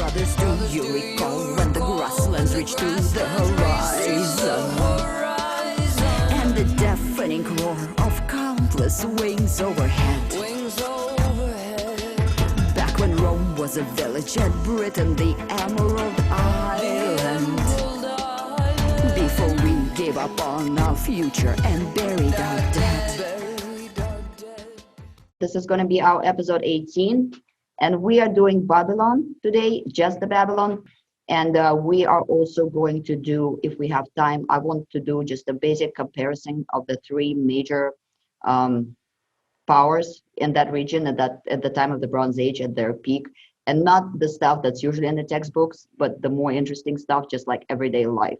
brothers, do you recall when the grasslands reached to the horizon? And the deafening roar of countless wings overhead. Back when Rome was a village and Britain the Emerald Island. Before we gave up on our future and buried our dead. This is going to be our episode 18, and we are doing Babylon today, just the Babylon. And we are also going to do, if we have time, I want to do just a basic comparison of the three major powers in that region at the time of the Bronze Age at their peak, and not the stuff that's usually in the textbooks, but the more interesting stuff, just like everyday life.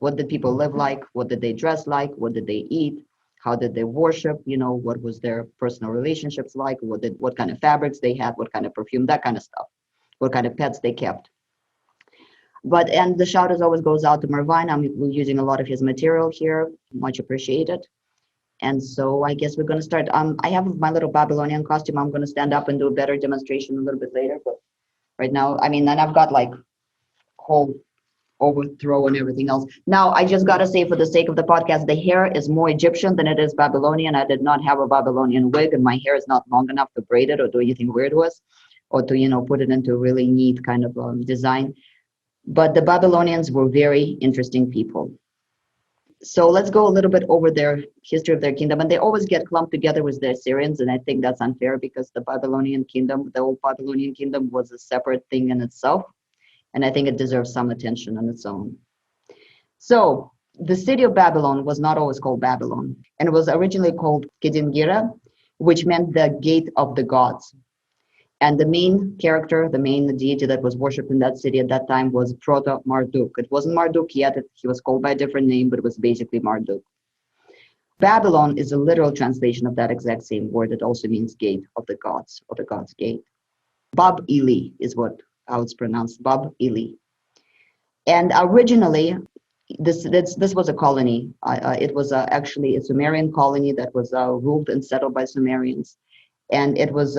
What did people live like? What did they dress like? What did they eat? How did they worship? What was their personal relationships like? What kind of fabrics they had? What kind of perfume? That kind of stuff. What kind of pets they kept? And the shout as always goes out to Mervine. I'm using a lot of his material here. Much appreciated. And so I guess we're going to start. I have my little Babylonian costume. I'm going to stand up and do a better demonstration a little bit later. But right now, and I've got like whole overthrow and everything else. Now, I just got to say, for the sake of the podcast, the hair is more Egyptian than it is Babylonian. I did not have a Babylonian wig, and my hair is not long enough to braid it or do anything weird with, or to, put it into a really neat kind of design. But the Babylonians were very interesting people. So let's go a little bit over their history of their kingdom. And they always get clumped together with the Assyrians, and I think that's unfair because the Babylonian kingdom, the Old Babylonian kingdom, was a separate thing in itself. And I think it deserves some attention on its own. So the city of Babylon was not always called Babylon, and it was originally called Kedingira, which meant the gate of the gods. And the main character, the main deity that was worshipped in that city at that time was Proto-Marduk. It wasn't Marduk yet, he was called by a different name, but it was basically Marduk. Babylon is a literal translation of that exact same word. It also means gate of the gods, or the god's gate. Bab-Ili is how it's pronounced, Bab-Ili. And originally, this was a colony. It was actually a Sumerian colony that was ruled and settled by Sumerians. And it was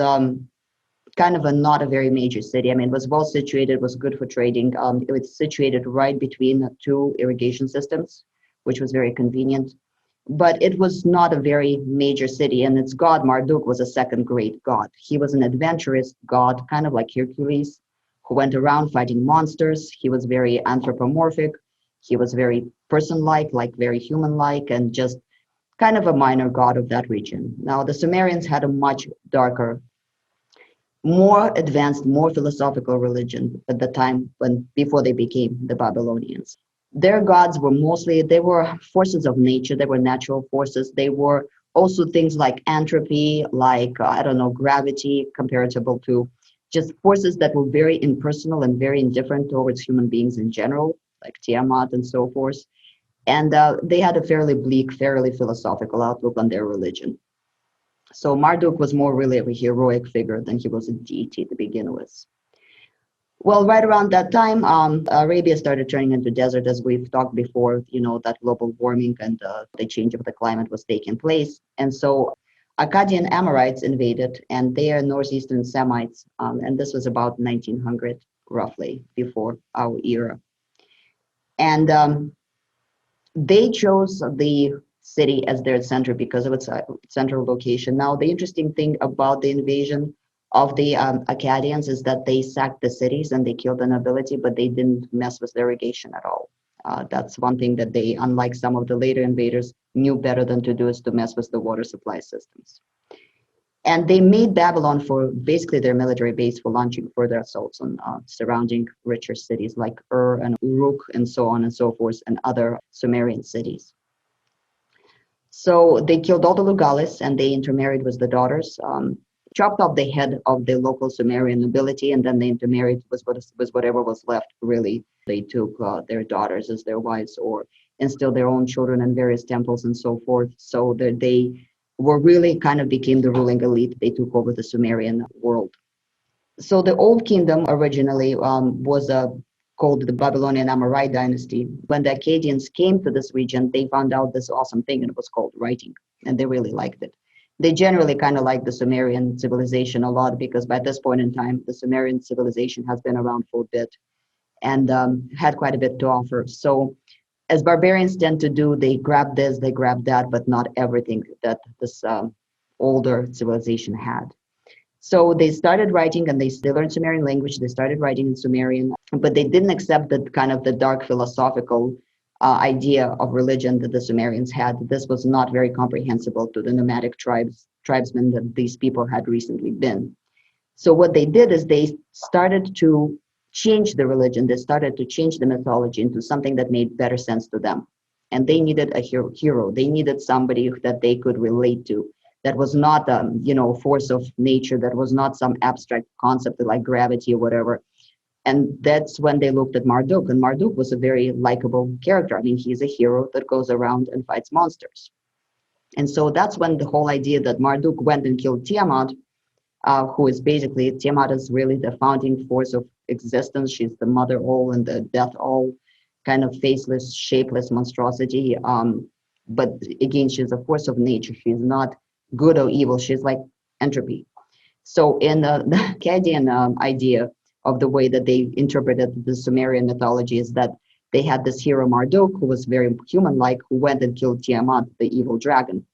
kind of not a very major city. It was well situated, was good for trading. It was situated right between two irrigation systems, which was very convenient. But it was not a very major city, and its god, Marduk, was a second great god. He was an adventurous god, kind of like Hercules, who went around fighting monsters. He was very anthropomorphic. He was very person-like, like very human-like, and just kind of a minor god of that region. Now, the Sumerians had a much darker, more advanced, more philosophical religion at the time before they became the Babylonians. Their gods were they were forces of nature. They were natural forces. They were also things like entropy, like, gravity, comparable to just forces that were very impersonal and very indifferent towards human beings in general, like Tiamat and so forth. And they had a fairly bleak, fairly philosophical outlook on their religion. So Marduk was more really a heroic figure than he was a deity to begin with. Well, right around that time, Arabia started turning into desert, as we've talked before, that global warming and the change of the climate was taking place. And so Akkadian Amorites invaded, and they are northeastern Semites, and this was about 1900, roughly, before our era. And they chose the city as their center because of its central location. Now, the interesting thing about the invasion of the Akkadians is that they sacked the cities and they killed the nobility, but they didn't mess with irrigation at all. That's one thing that they, unlike some of the later invaders, knew better than to do, is to mess with the water supply systems. And they made Babylon for basically their military base for launching further assaults on surrounding richer cities like Ur and Uruk and so on and so forth, and other Sumerian cities. So they killed all the Lugalis and they intermarried with the daughters, chopped off the head of the local Sumerian nobility, and then they intermarried with whatever was left, really. They took their daughters as their wives or instilled their own children in various temples and so forth. So that they were really kind of became the ruling elite. They took over the Sumerian world. So the Old Kingdom originally was called the Babylonian Amorite Dynasty. When the Akkadians came to this region, they found out this awesome thing, and it was called writing, and they really liked it. They generally kind of like the Sumerian civilization a lot because by this point in time, the Sumerian civilization has been around for a bit and had quite a bit to offer. So as barbarians tend to do, they grab this, they grab that, but not everything that this older civilization had. So they started writing, and they learned Sumerian language. They started writing in Sumerian, but they didn't accept the kind of the dark philosophical idea of religion that the Sumerians had. This was not very comprehensible to the nomadic tribesmen that these people had recently been. So what they did is they started to change the religion. They started to change the mythology into something that made better sense to them. And they needed a hero. They needed somebody that they could relate to, that was not a force of nature, that was not some abstract concept like gravity or whatever. And that's when they looked at Marduk. And Marduk was a very likable character. I mean, he's a hero that goes around and fights monsters. And so that's when the whole idea that Marduk went and killed Tiamat, who is basically, Tiamat is really the founding force of existence. She's the mother all and the death all, kind of faceless, shapeless monstrosity. But again, she's a force of nature. She's not good or evil. She's like entropy. So in the Akkadian idea of the way that they interpreted the Sumerian mythology is that they had this hero Marduk, who was very human-like, who went and killed Tiamat, the evil dragon.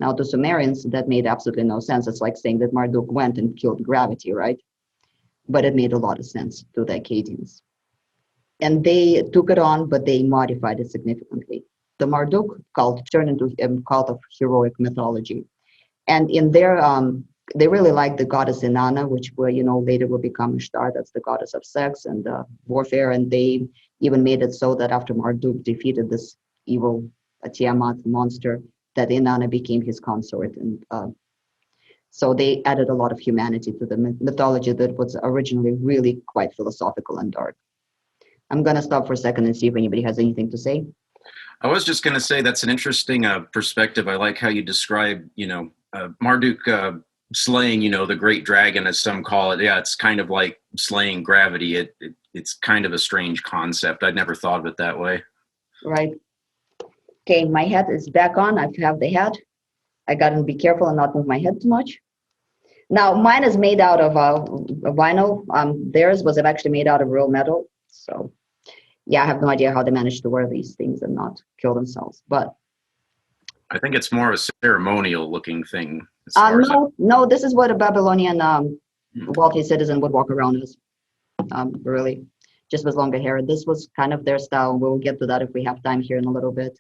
Now to Sumerians, that made absolutely no sense. It's like saying that Marduk went and killed gravity, right? But it made a lot of sense to the Akkadians. And they took it on, but they modified it significantly. The Marduk cult turned into a cult of heroic mythology. And in their, they really liked the goddess Inanna, which later will become Ishtar. That's the goddess of sex and warfare. And they even made it so that after Marduk defeated this evil Tiamat monster, that Inanna became his consort. And so they added a lot of humanity to the mythology that was originally really quite philosophical and dark. I'm going to stop for a second and see if anybody has anything to say. I was just going to say that's an interesting perspective. I like how you describe, Marduk slaying, the great dragon, as some call it. Yeah, it's kind of like slaying gravity. It's kind of a strange concept. I'd never thought of it that way. Right. Okay, my hat is back on. I have the hat. I got to be careful and not move my head too much. Now, mine is made out of vinyl. Theirs was actually made out of real metal. So, yeah, I have no idea how they managed to wear these things and not kill themselves. But I think it's more of a ceremonial looking thing. No, this is what a Babylonian wealthy citizen would walk around as. Really, just with longer hair. This was kind of their style. We'll get to that if we have time here in a little bit.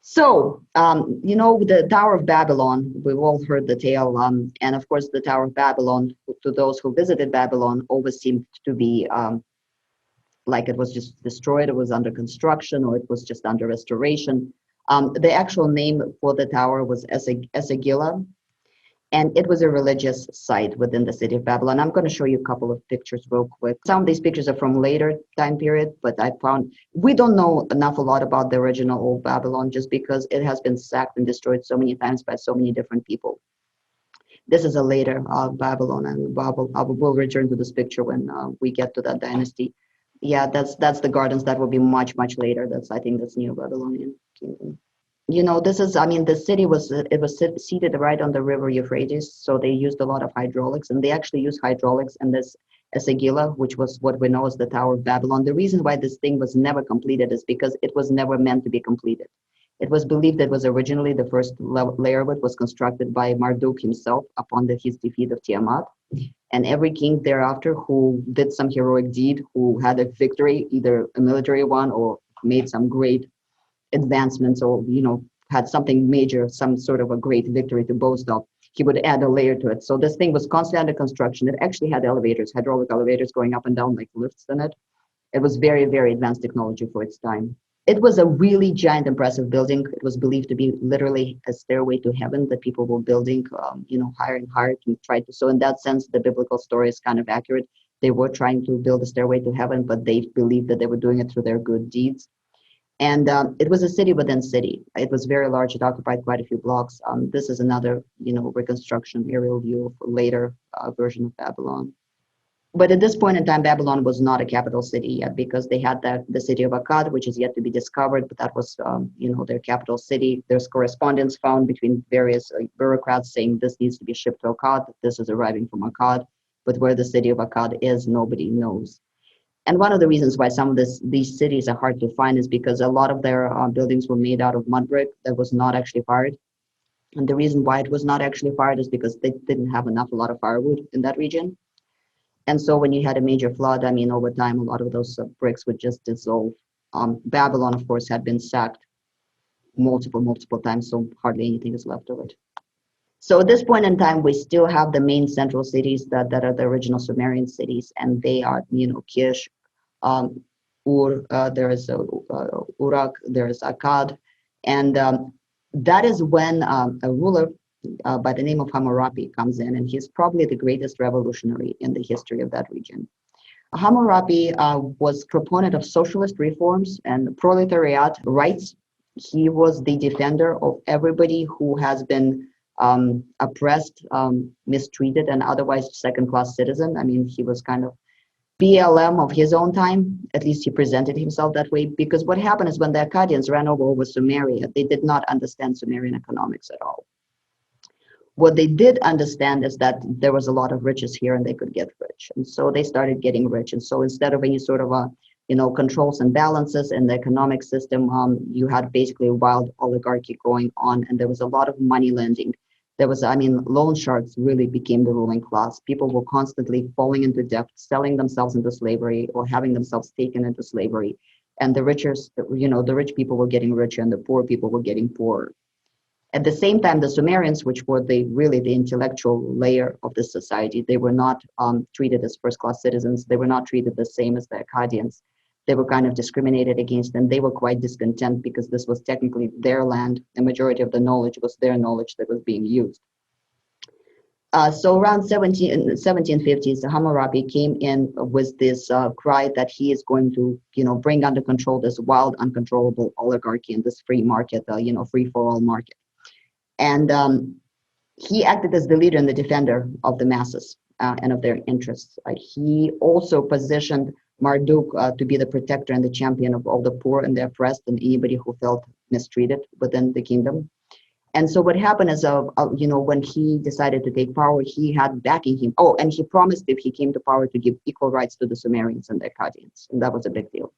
So, the Tower of Babylon, we've all heard the tale. And of course, the Tower of Babylon, to those who visited Babylon, always seemed to be like it was just destroyed, it was under construction, or it was just under restoration. The actual name for the tower was Esagila, and it was a religious site within the city of Babylon. I'm going to show you a couple of pictures real quick. Some of these pictures are from later time period, but I found we don't know a lot about the original Old Babylon just because it has been sacked and destroyed so many times by so many different people. This is a later Babylon, and we'll return to this picture when we get to that dynasty. Yeah, that's the gardens. That will be much, much later. I think that's Neo-Babylonian Kingdom. The city was seated right on the river Euphrates, so they used a lot of hydraulics, and they actually used hydraulics in this Esagila, which was what we know as the Tower of Babylon. The reason why this thing was never completed is because it was never meant to be completed. It was believed that was originally the first layer of it was constructed by Marduk himself upon his defeat of Tiamat. And every king thereafter who did some heroic deed, who had a victory, either a military one or made some great advancements or, had something major, some sort of a great victory to boast of, he would add a layer to it. So this thing was constantly under construction. It actually had elevators, hydraulic elevators going up and down like lifts in it. It was very, very advanced technology for its time. It was a really giant, impressive building. It was believed to be literally a stairway to heaven that people were building, higher and higher to try to. So in that sense, the biblical story is kind of accurate. They were trying to build a stairway to heaven, but they believed that they were doing it through their good deeds. And it was a city within city. It was very large. It occupied quite a few blocks. This is another, reconstruction aerial view of a later version of Babylon. But at this point in time, Babylon was not a capital city yet, because they had the city of Akkad, which is yet to be discovered, but that was, their capital city. There's correspondence found between various bureaucrats saying this needs to be shipped to Akkad, this is arriving from Akkad, but where the city of Akkad is, nobody knows. And one of the reasons why some of these cities are hard to find is because a lot of their buildings were made out of mud brick that was not actually fired. And the reason why it was not actually fired is because they didn't have a lot of firewood in that region. And so when you had a major flood, I mean, over time, a lot of those bricks would just dissolve. Babylon, of course, had been sacked multiple times, so hardly anything is left of it. So at this point in time, we still have the main central cities that are the original Sumerian cities, and they are, Kish, Ur, there is Urak, there is Akkad, and that is when a ruler by the name of Hammurabi comes in, and he's probably the greatest revolutionary in the history of that region. Hammurabi was proponent of socialist reforms and proletariat rights. He was the defender of everybody who has been oppressed, mistreated, and otherwise second-class citizen. I mean, he was kind of BLM of his own time. At least he presented himself that way, because what happened is when the Akkadians ran over Sumeria, they did not understand Sumerian economics at all. What they did understand is that there was a lot of riches here and they could get rich. And so they started getting rich. And so instead of any sort of controls and balances in the economic system, you had basically a wild oligarchy going on, and there was a lot of money lending. There was, loan sharks really became the ruling class. People were constantly falling into debt, selling themselves into slavery or having themselves taken into slavery. And the rich people were getting richer and the poor people were getting poorer. At the same time, the Sumerians, which were really the intellectual layer of the society, they were not treated as first-class citizens. They were not treated the same as the Akkadians. They were kind of discriminated against, and they were quite discontent because this was technically their land. The majority of the knowledge was their knowledge that was being used. So around 1750s, Hammurabi came in with this cry that he is going to, bring under control this wild, uncontrollable oligarchy and this free market, free-for-all market. And he acted as the leader and the defender of the masses and of their interests. He also positioned Marduk to be the protector and the champion of all the poor and the oppressed and anybody who felt mistreated within the kingdom. And so what happened is, when he decided to take power, he had backing him. Oh, and he promised if he came to power to give equal rights to the Sumerians and the Akkadians. And that was a big deal.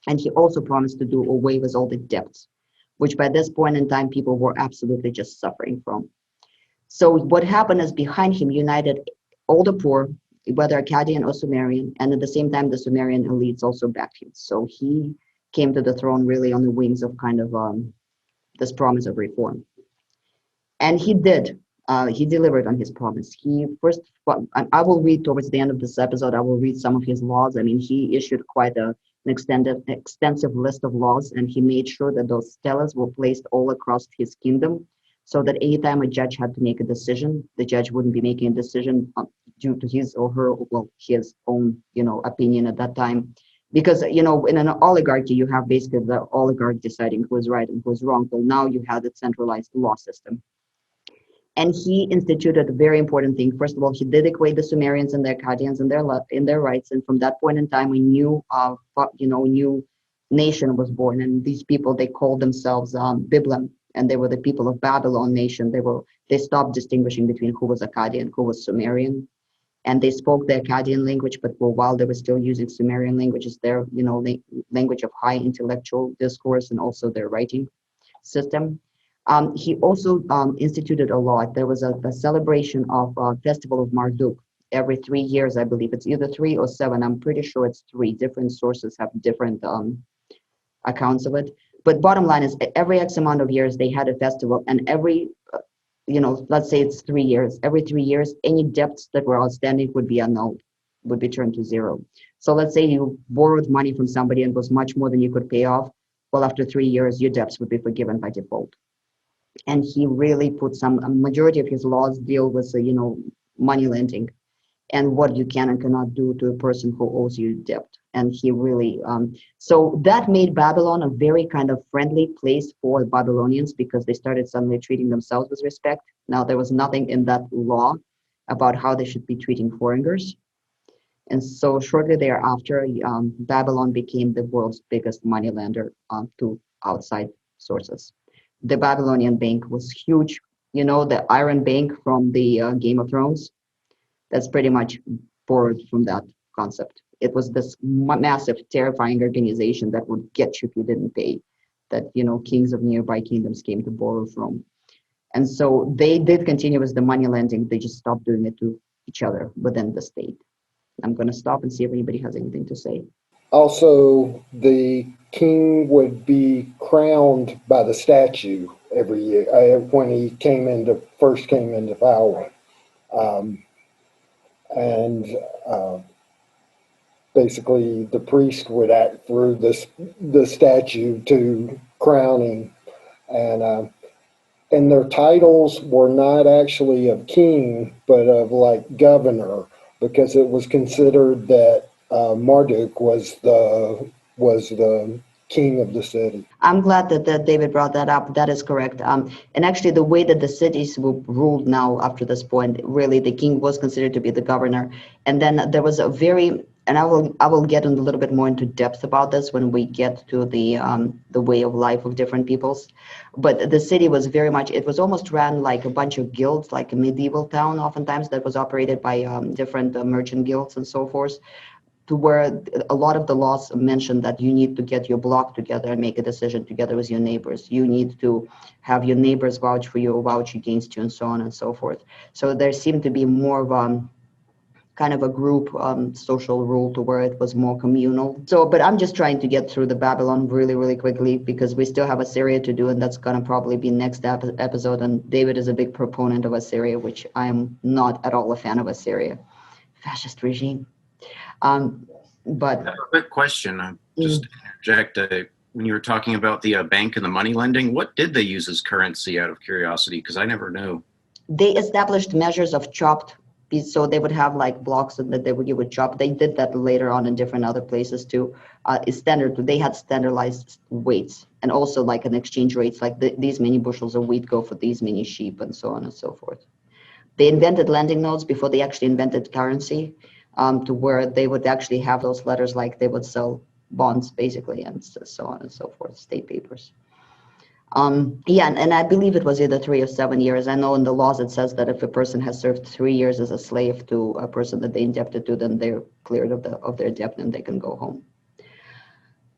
And he also promised to do away with all the debts, which by this point in time, people were absolutely just suffering from. So what happened is behind him united all the poor, whether Akkadian or Sumerian, and at the same time, the Sumerian elites also backed him. So he came to the throne really on the wings of kind of this promise of reform. And he did. He delivered on his promise. I will read towards the end of this episode, I will read some of his laws. I mean, he issued quite an extensive list of laws, and he made sure that those stelas were placed all across his kingdom, so that anytime a judge had to make a decision, the judge wouldn't be making a decision due to his or her, his own, opinion at that time. Because, in an oligarchy, you have basically the oligarch deciding who is right and who is wrong. Well, now you have the centralized law system. And he instituted a very important thing. First of all, he did equate the Sumerians and the Akkadians in their rights. And from that point in time, a new nation was born. And these people, they called themselves Biblim, and they were the people of Babylon nation. They stopped distinguishing between who was Akkadian, who was Sumerian. And they spoke the Akkadian language, but for a while they were still using Sumerian language as their, language of high intellectual discourse and also their writing system. He also instituted a law. There was a celebration of Festival of Marduk every 3 years, I believe. It's either 3 or 7. I'm pretty sure it's 3. Different sources have different accounts of it. But bottom line is, every X amount of years, they had a festival, and every, let's say it's 3 years. Every 3 years, any debts that were outstanding would be annulled, would be turned to zero. So let's say you borrowed money from somebody and it was much more than you could pay off. Well, after 3 years, your debts would be forgiven by default. And he really put a majority of his laws deal with, money lending and what you can and cannot do to a person who owes you debt. And he really, so that made Babylon a very kind of friendly place for Babylonians, because they started suddenly treating themselves with respect. Now, there was nothing in that law about how they should be treating foreigners. And so shortly thereafter, Babylon became the world's biggest moneylender to outside sources. The Babylonian Bank was huge. You know, the Iron Bank from the Game of Thrones? That's pretty much borrowed from that concept. It was this massive, terrifying organization that would get you if you didn't pay, that, you know, kings of nearby kingdoms came to borrow from. And so they did continue with the money lending. They just stopped doing it to each other within the state. I'm going to stop and see if anybody has anything to say. Also, the king would be crowned by the statue every year when he first came into power. And basically the priest would act through the statue to crowning, and their titles were not actually of king, but of like governor, because it was considered that Marduk was the king of the city. I'm glad that David brought that up. That is correct. And actually, the way that the cities were ruled now after this point, really, the king was considered to be the governor. And then there was a very, and I will get a little bit more into depth about this when we get to the way of life of different peoples. But the city was very much, it was almost ran like a bunch of guilds, like a medieval town, oftentimes that was operated by different merchant guilds and so forth, to where a lot of the laws mention that you need to get your block together and make a decision together with your neighbors. You need to have your neighbors vouch for you or vouch against you and so on and so forth. So there seemed to be more of kind of a group social rule to where it was more communal. So, but I'm just trying to get through the Babylon really, really quickly because we still have Assyria to do, and that's gonna probably be next episode. And David is a big proponent of Assyria, which I'm not at all a fan of Assyria. Fascist regime. But I have a quick question. Just to interject. When you were talking about the bank and the money lending, what did they use as currency out of curiosity? Because I never knew. They established measures of chopped pieces, so they would have like blocks and that you would chop. They did that later on in different other places too. They had standardized weights and also like an exchange rates, like these many bushels of wheat go for these many sheep and so on and so forth. They invented lending notes before they actually invented currency. To where they would actually have those letters, like they would sell bonds basically, and so on and so forth, state papers. Yeah, and I believe it was either 3 or 7 years. I know in the laws it says that if a person has served 3 years as a slave to a person that they indebted to, then they're cleared of their debt and they can go home.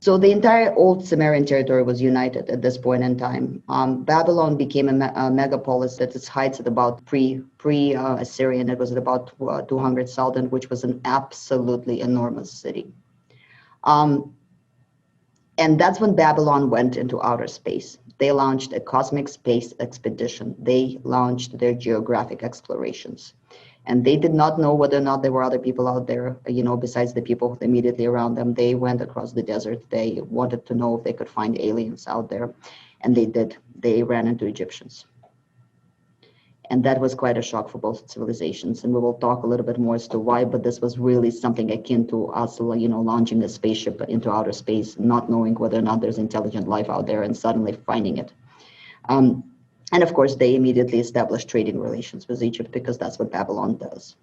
So the entire old Sumerian territory was united at this point in time. Babylon became a megapolis at its heights at about pre-Assyrian. It was at about 200,000, which was an absolutely enormous city. And that's when Babylon went into outer space. They launched a cosmic space expedition. They launched their geographic explorations. And they did not know whether or not there were other people out there, you know, besides the people immediately around them. They went across the desert. They wanted to know if they could find aliens out there. And they did. They ran into Egyptians. And that was quite a shock for both civilizations. And we will talk a little bit more as to why, but this was really something akin to us, you know, launching a spaceship into outer space, not knowing whether or not there's intelligent life out there and suddenly finding it. And of course, they immediately established trading relations with Egypt because that's what Babylon does.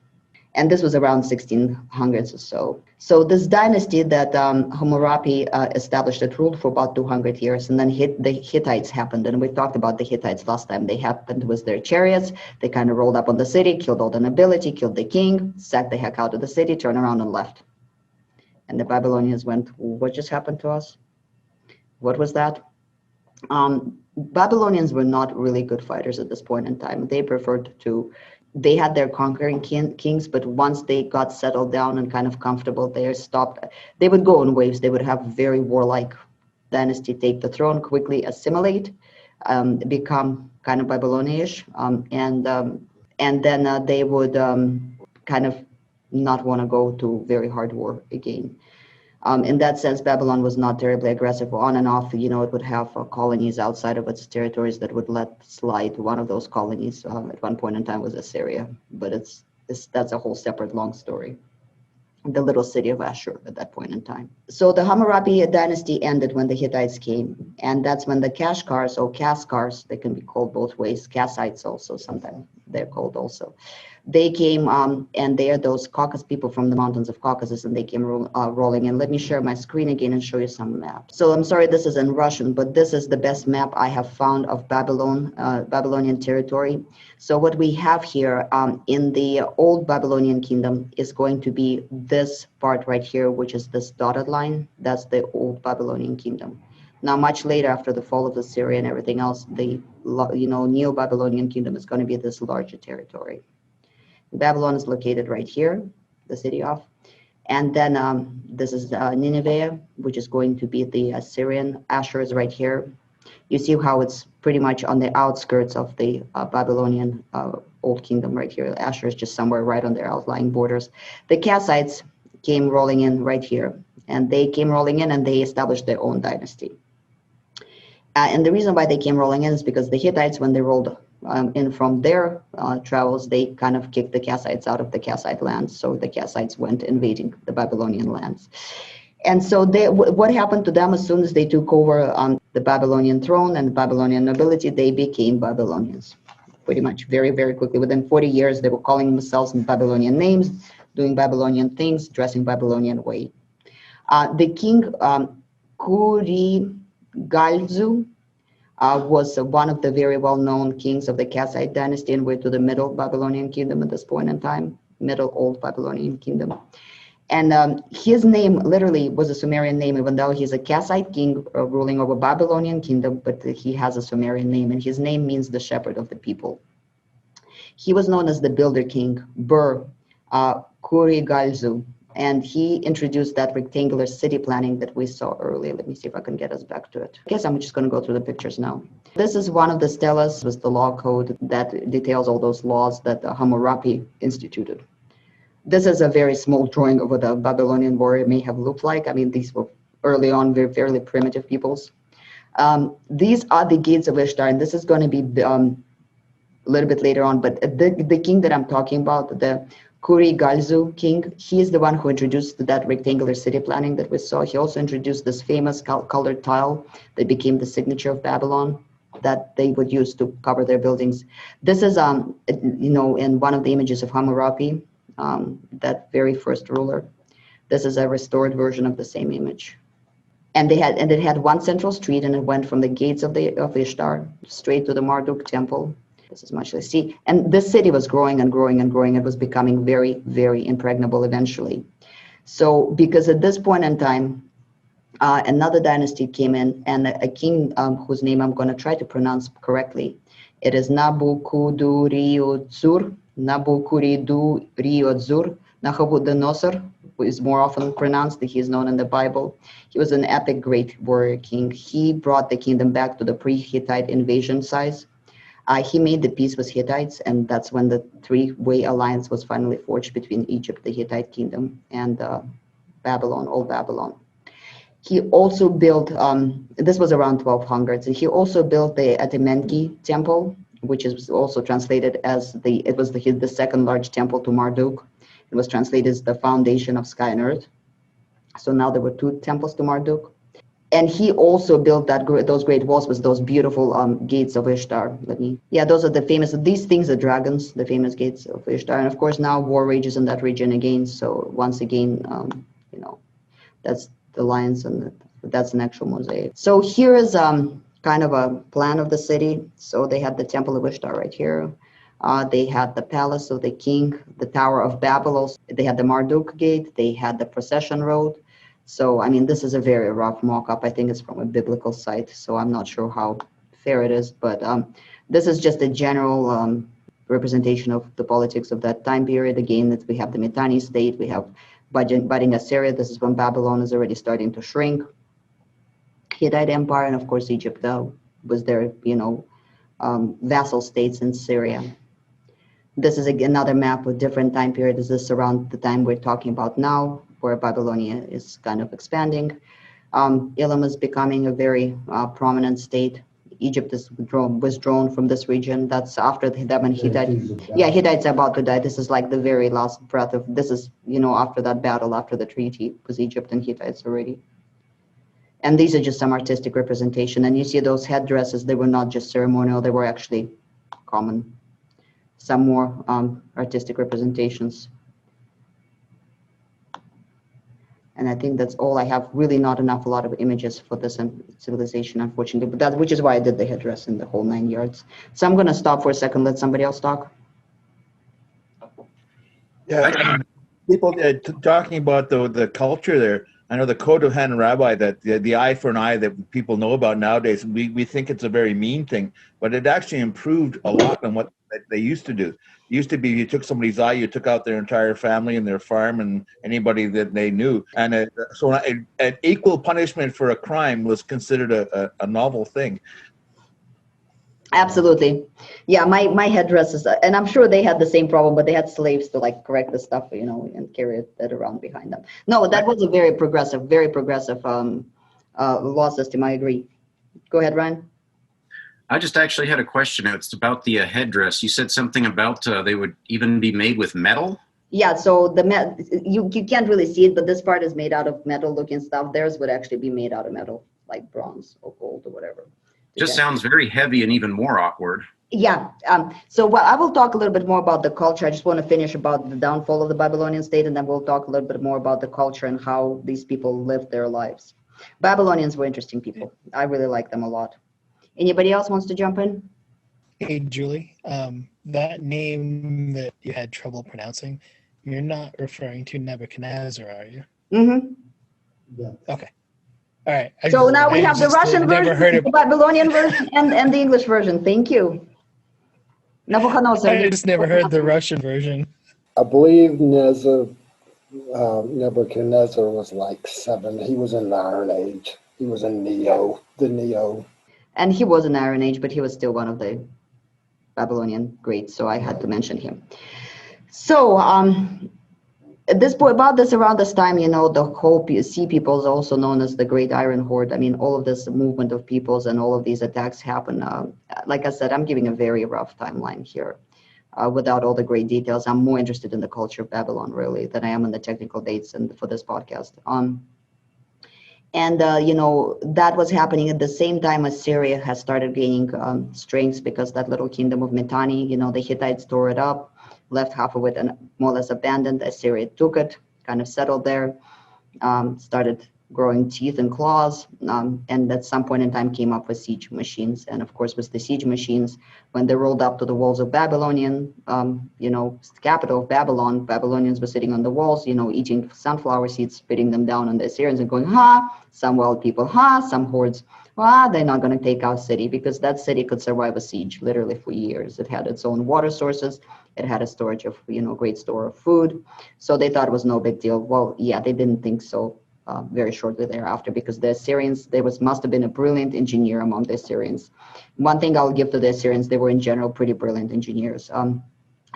And this was around 1600s or so. So this dynasty that Hammurabi established, it ruled for about 200 years. And then the Hittites happened. And we talked about the Hittites last time. They happened with their chariots. They kind of rolled up on the city, killed all the nobility, killed the king, sacked the heck out of the city, turned around and left. And the Babylonians went, what just happened to us? What was that? Babylonians were not really good fighters at this point in time. They had their conquering kings, but once they got settled down and kind of comfortable, they would go in waves. They would have very warlike dynasty take the throne, quickly assimilate, become kind of Babylonian-ish, and then they would kind of not want to go to very hard war again. In that sense, Babylon was not terribly aggressive on and off. You know, it would have colonies outside of its territories that would let slide. One of those colonies at one point in time was Assyria, but that's a whole separate long story. The little city of Ashur at that point in time. So the Hammurabi dynasty ended when the Hittites came, and that's when the Kashgars or Kaskars, they can be called both ways, Kassites also sometimes they're called also. They came, and they are those Caucasus people from the mountains of Caucasus, and they came rolling in. Let me share my screen again and show you some maps. So I'm sorry this is in Russian, but this is the best map I have found of Babylonian territory. So what we have here in the Old Babylonian Kingdom is going to be this part right here, which is this dotted line. That's the Old Babylonian Kingdom. Now, much later, after the fall of Assyria and everything else, the Neo-Babylonian Kingdom is going to be this larger territory. Babylon is located right here, the city of, and then this is Nineveh, which is going to be the Assyrian. Ashur is right here. You see how it's pretty much on the outskirts of the Babylonian Old Kingdom right here. Ashur is just somewhere right on their outlying borders. The Kassites came rolling in right here, and they came rolling in and they established their own dynasty. And the reason why they came rolling in is because the Hittites, when they rolled in from their travels, they kind of kicked the Kassites out of the Kassite lands. So the Kassites went invading the Babylonian lands. And so what happened to them as soon as they took over the Babylonian throne and the Babylonian nobility, they became Babylonians. Pretty much very, very quickly. Within 40 years, they were calling themselves in Babylonian names, doing Babylonian things, dressing Babylonian way. The king Kurigalzu was one of the very well-known kings of the Kassite dynasty, and we're to the Middle Babylonian Kingdom at this point in time, Middle Old Babylonian Kingdom. And his name literally was a Sumerian name, even though he's a Kassite king ruling over Babylonian Kingdom, but he has a Sumerian name, and his name means the shepherd of the people. He was known as the builder king, Bur Kurigalzu, and he introduced that rectangular city planning that we saw earlier. Let me see if I can get us back to it. I guess I'm just going to go through the pictures now. This is one of the stelas, was the law code that details all those laws that Hammurabi instituted. This is a very small drawing of what a Babylonian warrior may have looked like. I mean, these were early on very fairly primitive peoples. These are the gates of Ishtar, and this is going to be a little bit later on, but the king that I'm talking about, the Kurigalzu king, he is the one who introduced that rectangular city planning that we saw. He also introduced this famous colored tile that became the signature of Babylon that they would use to cover their buildings. This is, in one of the images of Hammurabi, that very first ruler. This is a restored version of the same image. And it had one central street, and it went from the gates of Ishtar straight to the Marduk temple. This is much less. See, and this city was growing and growing and growing. It was becoming very, very impregnable eventually. So, because at this point in time, another dynasty came in, and a king whose name I'm going to try to pronounce correctly. It is Nabucodonosor. Nabucodonosor is more often pronounced. He is known in the Bible. He was an epic great warrior king. He brought the kingdom back to the pre-Hittite invasion size. He made the peace with Hittites, and that's when the three-way alliance was finally forged between Egypt, the Hittite kingdom, and Babylon, Old Babylon. He also built, this was around 1200s, and he also built the Atemenki temple, which is also translated as it was the second large temple to Marduk. It was translated as the foundation of sky and earth. So now there were two temples to Marduk. And he also built those great walls with those beautiful gates of Ishtar. Those are the famous, these things are dragons, the famous gates of Ishtar. And of course now war rages in that region again. So once again, that's the lions, and that's an actual mosaic. So here is kind of a plan of the city. So they had the temple of Ishtar right here. They had the palace of the king, the Tower of Babel. They had the Marduk gate. They had the procession road. So, I mean, this is a very rough mock-up. I think it's from a biblical site, so I'm not sure how fair it is. But this is just a general representation of the politics of that time period. Again, we have the Mitanni state. We have budding Assyria. This is when Babylon is already starting to shrink. Hittite Empire, and of course, Egypt was their, vassal states in Syria. This is another map with different time periods. This is around the time we're talking about now, where Babylonia is kind of expanding. Elam is becoming a very prominent state. Egypt is withdrawn from this region. That's after them and Hittites. Yeah, Hittites are about to die. This is like the very last breath of, this is, after that battle, after the treaty, was Egypt and Hittites already. And these are just some artistic representation. And you see those headdresses, they were not just ceremonial, they were actually common. some more artistic representations. And I think that's all I have. Really not enough, a lot of images for this civilization, unfortunately, but which is why I did the headdress in the whole 9 yards. So I'm going to stop for a second, let somebody else talk. Yeah, people talking about the culture there. I know the Code of Hammurabi, that the eye for an eye that people know about nowadays, we think it's a very mean thing, but it actually improved a lot on what they used to do. It used to be you took somebody's eye, you took out their entire family and their farm and anybody that they knew. And so an equal punishment for a crime was considered a novel thing. Absolutely. Yeah, my headdresses, and I'm sure they had the same problem, but they had slaves to like correct the stuff, you know, and carry it around behind them. No, that was a very progressive law system. I agree. Go ahead, Ryan. I just actually had a question. It's about the headdress. You said something about they would even be made with metal? Yeah, so you can't really see it, but this part is made out of metal looking stuff. Theirs would actually be made out of metal, like bronze or gold or whatever. Just sounds very heavy and even more awkward. Yeah. So I will talk a little bit more about the culture. I just want to finish about the downfall of the Babylonian state, and then we'll talk a little bit more about the culture and how these people lived their lives. Babylonians were interesting people. I really like them a lot. Anybody else wants to jump in? Hey, Julie, that name that you had trouble pronouncing, you're not referring to Nebuchadnezzar, are you? Mm-hmm. Yeah. Okay. All right. So now we have the Russian version, the Babylonian version, and the English version. Thank you. Nebuchadnezzar. I just never heard the Russian version. I believe Nebuchadnezzar was like 7. He was in the Iron Age. He was in the Neo. And he was in the Iron Age, but he was still one of the Babylonian greats, so I had to mention him. So around this time, you know, the whole sea peoples, also known as the Great Iron Horde. I mean, all of this movement of peoples and all of these attacks happen. Like I said, I'm giving a very rough timeline here, without all the great details. I'm more interested in the culture of Babylon, really, than I am in the technical dates and for this podcast. You know, that was happening at the same time as Syria has started gaining strength, because that little kingdom of Mitanni, you know, the Hittites tore it up, left half of it and more or less abandoned. Assyria took it, kind of settled there, started growing teeth and claws, and at some point in time came up with siege machines. And of course, with the siege machines, when they rolled up to the walls of Babylonian, you know, capital of Babylon, Babylonians were sitting on the walls, you know, eating sunflower seeds, spitting them down on the Assyrians and going, ha, some wild people, ha, some hordes, they're not going to take our city, because that city could survive a siege literally for years. It had its own water sources. It had a storage of, you know, great store of food. So they thought it was no big deal. Well, yeah, they didn't think so. Very shortly thereafter, because the Assyrians, must have been a brilliant engineer among the Assyrians. One thing I'll give to the Assyrians, they were in general pretty brilliant engineers.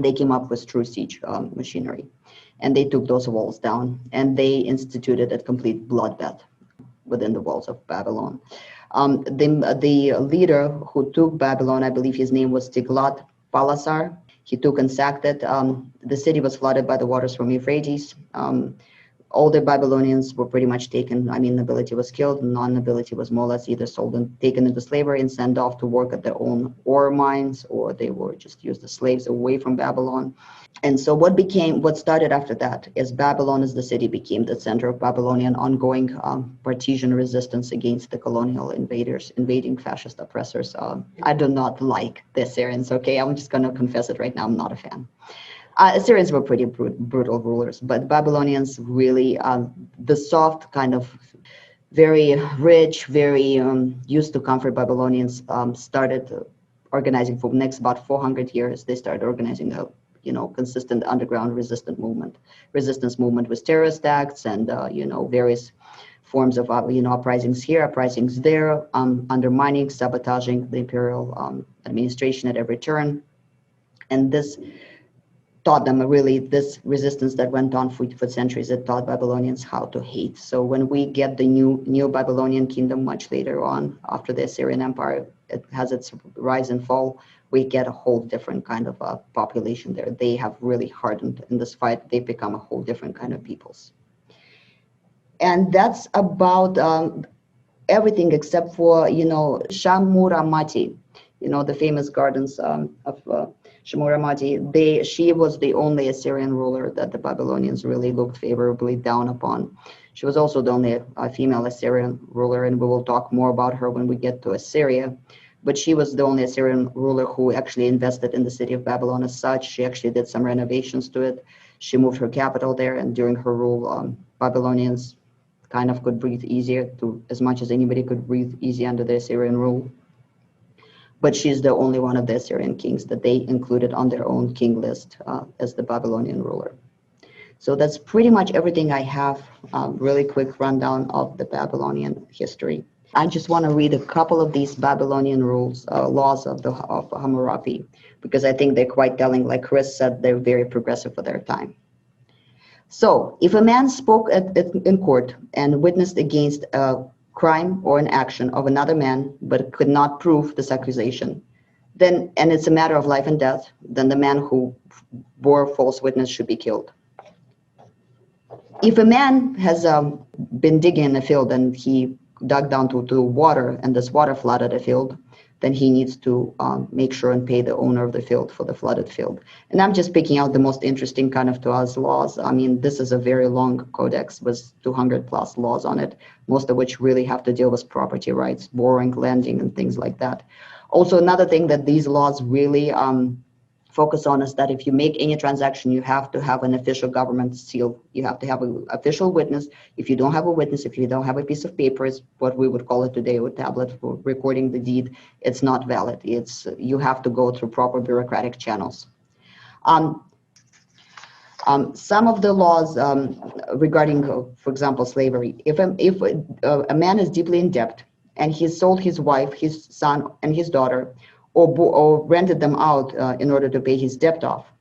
They came up with true siege machinery, and they took those walls down, and they instituted a complete bloodbath within the walls of Babylon. The leader who took Babylon, I believe his name was Tiglath-Pileser. He took and sacked it. The city was flooded by the waters from Euphrates. All the Babylonians were pretty much taken. I mean, nobility was killed, non-nobility was more or less either sold and taken into slavery and sent off to work at their own ore mines, or they were just used as slaves away from Babylon. And so what started after that is Babylon as the city became the center of Babylonian ongoing partisan resistance against the colonial invading fascist oppressors. I do not like the Assyrians, okay? I'm just going to confess it right now. I'm not a fan. Assyrians were pretty brutal rulers, but Babylonians really, the soft kind of very rich, very used to comfort Babylonians started organizing for the next about 400 years. They started organizing a, you know, consistent underground resistance movement with terrorist acts and, you know, various forms of, you know, uprisings here, uprisings there, undermining, sabotaging the imperial administration at every turn. And this taught them really this resistance that went on for centuries. It taught Babylonians how to hate. So when we get the new Babylonian kingdom much later on, after the Assyrian Empire, it has its rise and fall, we get a whole different kind of population there. They have really hardened in this fight. They've become a whole different kind of peoples. And that's about everything except for, you know, Shamuramati, you know, the famous gardens of Shamuramati, she was the only Assyrian ruler that the Babylonians really looked favorably down upon. She was also the only female Assyrian ruler, and we will talk more about her when we get to Assyria. But she was the only Assyrian ruler who actually invested in the city of Babylon as such. She actually did some renovations to it. She moved her capital there, and during her rule, Babylonians kind of could breathe easier, to as much as anybody could breathe easy under the Assyrian rule. But she's the only one of the Assyrian kings that they included on their own king list as the Babylonian ruler. So that's pretty much everything I have. Really quick rundown of the Babylonian history. I just want to read a couple of these Babylonian rules, laws of Hammurabi, because I think they're quite telling. Like Chris said, they're very progressive for their time. So if a man spoke in court and witnessed against a crime or an action of another man, but could not prove this accusation, then, and it's a matter of life and death, then the man who bore false witness should be killed. If a man has been digging in a field and he dug down to water, and this water flooded a field, then he needs to make sure and pay the owner of the field for the flooded field. And I'm just picking out the most interesting kind of to us laws. I mean, this is a very long codex with 200 plus laws on it, most of which really have to deal with property rights, borrowing, lending, and things like that. Also, another thing that these laws really focus on is that if you make any transaction, you have to have an official government seal. You have to have an official witness. If you don't have a witness, if you don't have a piece of paper, it's what we would call it today, a tablet for recording the deed, it's not valid. You have to go through proper bureaucratic channels. Some of the laws regarding, for example, slavery. If a man is deeply in debt and he sold his wife, his son, and his daughter, or rented them out in order to pay his debt off,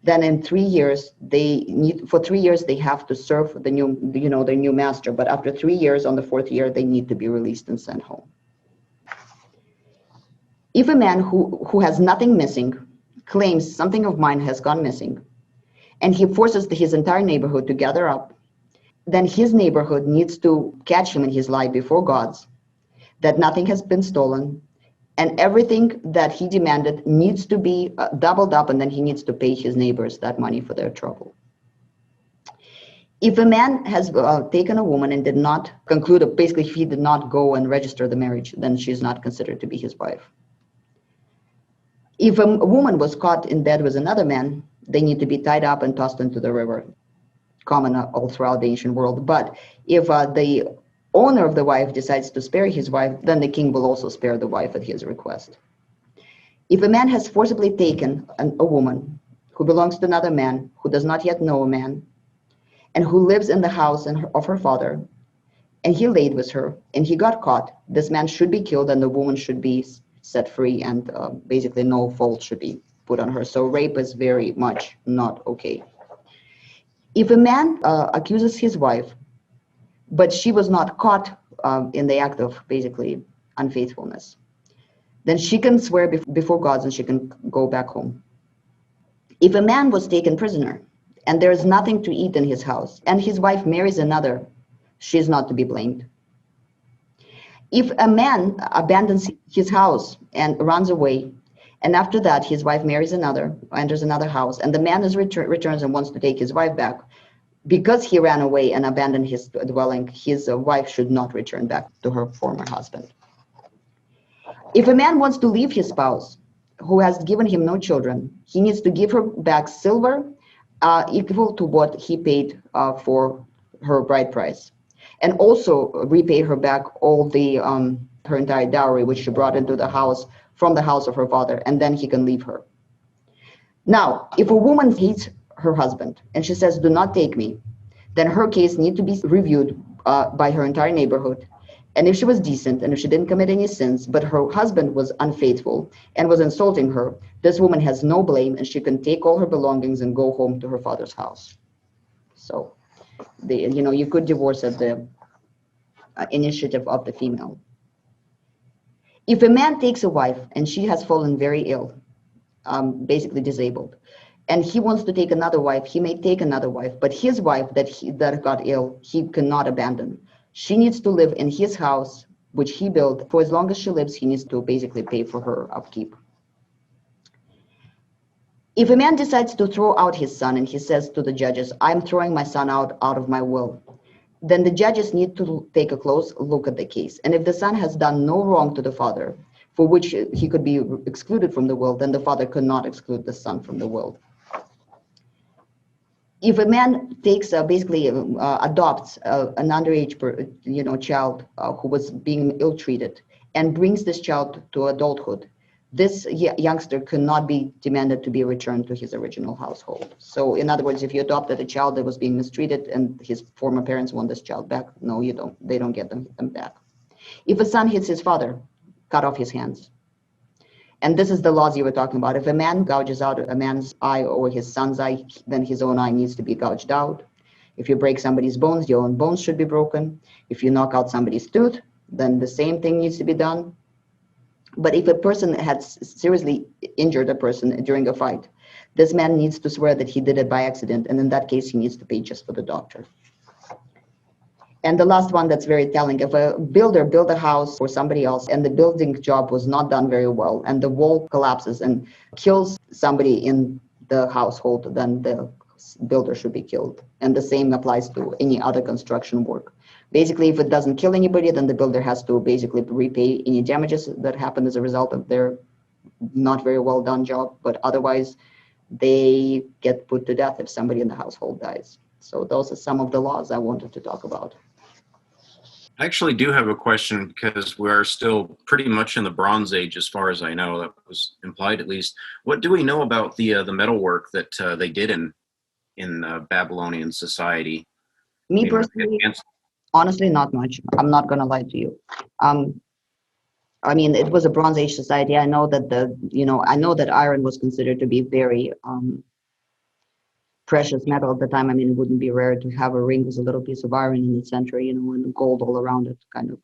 then in 3 years for 3 years they have to serve the their new master. But after 3 years, on the 4th year, they need to be released and sent home. If a man who has nothing missing claims something of mine has gone missing, and he forces his entire neighborhood to gather up, then his neighborhood needs to catch him in his lie before gods that nothing has been stolen, and everything that he demanded needs to be doubled up, and then he needs to pay his neighbors that money for their trouble. If a man has taken a woman and did not conclude, basically if he did not go and register the marriage, then she's not considered to be his wife. If a woman was caught in bed with another man, they need to be tied up and tossed into the river, common all throughout the ancient world. But if the owner of the wife decides to spare his wife, then the king will also spare the wife at his request. If a man has forcibly taken a woman who belongs to another man, who does not yet know a man, and who lives in the house of her father, and he laid with her, and he got caught, this man should be killed, and the woman should be set free, and basically no fault should be put on her. So rape is very much not okay. If a man accuses his wife, but she was not caught in the act of basically unfaithfulness, then she can swear before gods and she can go back home. If a man was taken prisoner and there is nothing to eat in his house and his wife marries another, she is not to be blamed. If a man abandons his house and runs away, and after that his wife marries another, enters another house, and the man returns and wants to take his wife back, because he ran away and abandoned his dwelling, his wife should not return back to her former husband. If a man wants to leave his spouse who has given him no children, he needs to give her back silver equal to what he paid for her bride price, and also repay her back all the her entire dowry which she brought into the house from the house of her father, and then he can leave her. Now, if a woman hates her husband and she says, "Do not take me," then her case needs to be reviewed by her entire neighborhood. And if she was decent and if she didn't commit any sins, but her husband was unfaithful and was insulting her, this woman has no blame and she can take all her belongings and go home to her father's house. So, you could divorce at the initiative of the female. If a man takes a wife and she has fallen very ill, basically disabled, and he wants to take another wife, he may take another wife, but his wife that got ill, he cannot abandon. She needs to live in his house, which he built. For as long as she lives, he needs to basically pay for her upkeep. If a man decides to throw out his son and he says to the judges, I'm throwing my son out of my will, then the judges need to take a close look at the case. And if the son has done no wrong to the father, for which he could be excluded from the will, then the father could not exclude the son from the will. If a man takes adopts an underage child who was being ill-treated and brings this child to adulthood, this youngster cannot be demanded to be returned to his original household. So in other words, if you adopted a child that was being mistreated and his former parents want this child back, no, you don't. They don't get them back. If a son hits his father, cut off his hands. And this is the laws you were talking about. If a man gouges out a man's eye or his son's eye, then his own eye needs to be gouged out. If you break somebody's bones, your own bones should be broken. If you knock out somebody's tooth, then the same thing needs to be done. But if a person had seriously injured a person during a fight, this man needs to swear that he did it by accident. And in that case, he needs to pay just for the doctor. And the last one that's very telling, if a builder built a house for somebody else and the building job was not done very well and the wall collapses and kills somebody in the household, then the builder should be killed. And the same applies to any other construction work. Basically, if it doesn't kill anybody, then the builder has to basically repay any damages that happened as a result of their not very well done job. But otherwise, they get put to death if somebody in the household dies. So those are some of the laws I wanted to talk about. I actually do have a question because we are still pretty much in the Bronze Age, as far as I know. That was implied, at least. What do we know about the metalwork that they did in Babylonian society? Me personally, honestly, not much. I'm not going to lie to you. I mean, it was a Bronze Age society. I know that I know that iron was considered to be very precious metal at the time. I mean, it wouldn't be rare to have a ring with a little piece of iron in the center, and gold all around it, kind of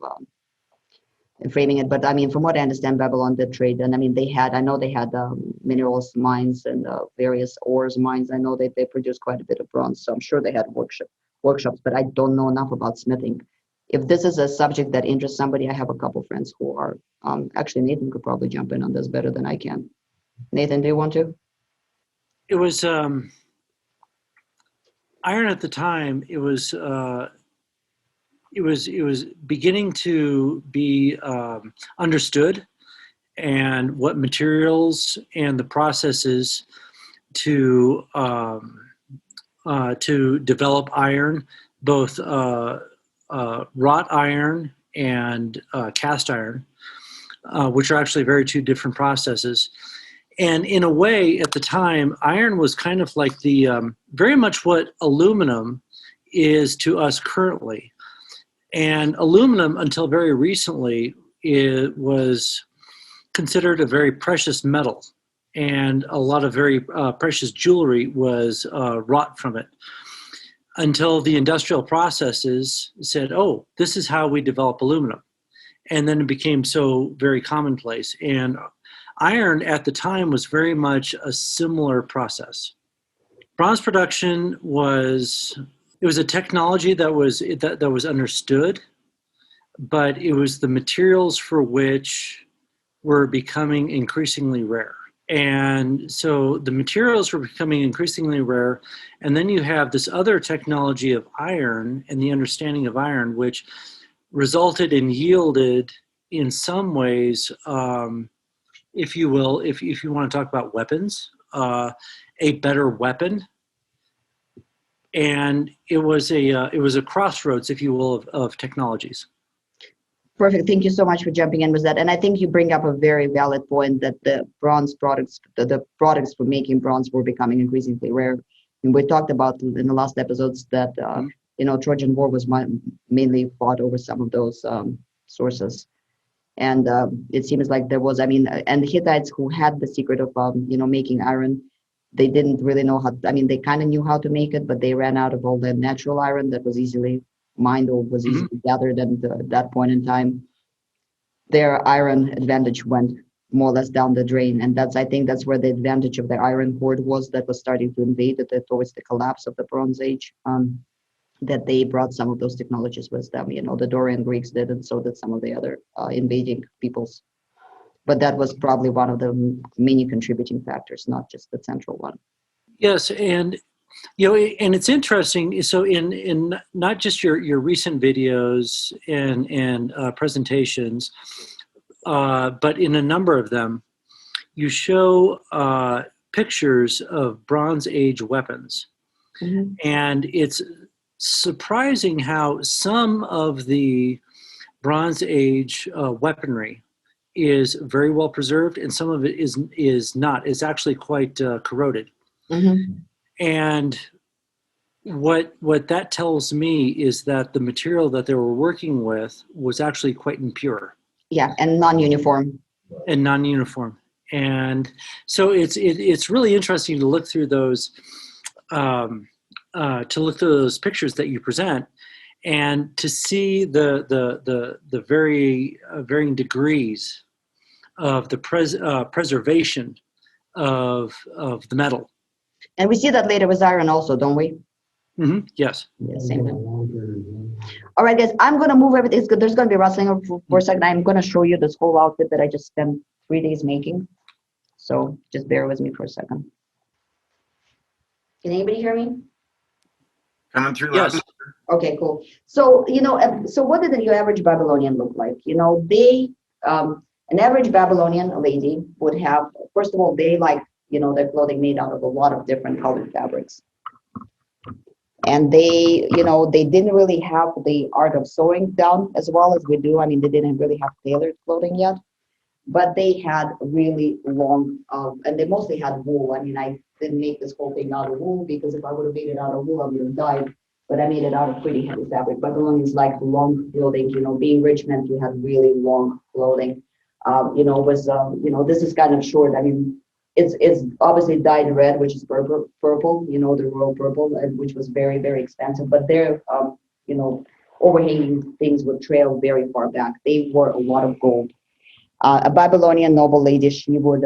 framing it. But I mean, from what I understand, Babylon did trade, and I mean, I know they had minerals mines and various ores mines. I know they produced quite a bit of bronze, so I'm sure they had workshops, but I don't know enough about smithing. If this is a subject that interests somebody, I have a couple friends who are, actually Nathan could probably jump in on this better than I can. Nathan, do you want to? It was iron at the time. It was beginning to be understood, and what materials and the processes to develop iron, both wrought iron and cast iron, which are actually two different processes. And in a way, at the time, iron was kind of like the very much what aluminum is to us currently. And aluminum, until very recently, it was considered a very precious metal, and a lot of very precious jewelry was wrought from it. Until the industrial processes said, "Oh, this is how we develop aluminum," and then it became so very commonplace. And iron at the time was very much a similar process. Bronze production was a technology that was understood, but it was the materials for which were becoming increasingly rare. And so the materials were becoming increasingly rare, and then you have this other technology of iron and the understanding of iron, which resulted and yielded in some ways, if you will, if you want to talk about weapons, a better weapon. And it was a crossroads, if you will, of technologies. Perfect. Thank you so much for jumping in with that. And I think you bring up a very valid point that the bronze products, the products for making bronze were becoming increasingly rare. And we talked about in the last episodes that, Trojan War was mainly fought over some of those sources. And it seems like there was, and the Hittites who had the secret of, making iron, they didn't really know how, they kind of knew how to make it, but they ran out of all the natural iron that was easily mined or was easily gathered at that point in time. Their iron advantage went more or less down the drain. And I think that's where the advantage of the iron horde was that was starting to invade it towards the collapse of the Bronze Age, that they brought some of those technologies with them. The Dorian Greeks did, and so did some of the other invading peoples. But that was probably one of the many contributing factors, not just the central one. Yes, and and it's interesting. So in not just your recent videos and presentations, but in a number of them, you show pictures of Bronze Age weapons, and it's surprising how some of the Bronze Age weaponry is very well preserved, and some of it is not. It's actually quite corroded. And what that tells me is that the material that they were working with was actually quite impure. Yeah, and non-uniform. And so it's really interesting to look through those pictures that you present, and to see the very varying degrees of the preservation of the metal. And we see that later with iron also, don't we? Yes. Yeah, same thing. All right, guys, I'm going to move everything. There's going to be rustling for a second. I'm going to show you this whole outfit that I just spent 3 days making. So just bear with me for a second. Can anybody hear me? Coming through. Yes. Okay, cool. So, so what did your average Babylonian look like? An average Babylonian lady would have, first of all, they their clothing made out of a lot of different colored fabrics. And they didn't really have the art of sewing down as well as we do. I mean, they didn't really have tailored clothing yet, but they had really long, and they mostly had wool. I mean, I didn't make this whole thing out of wool, because if I would have made it out of wool, I would have died. But I made it out of pretty heavy fabric. Babylonians liked long clothing. Being rich meant you had really long clothing. This is kind of short. I mean, it's obviously dyed red, which is purple, the royal purple, which was very, very expensive. But their, overhanging things would trail very far back. They wore a lot of gold. A Babylonian noble lady, she would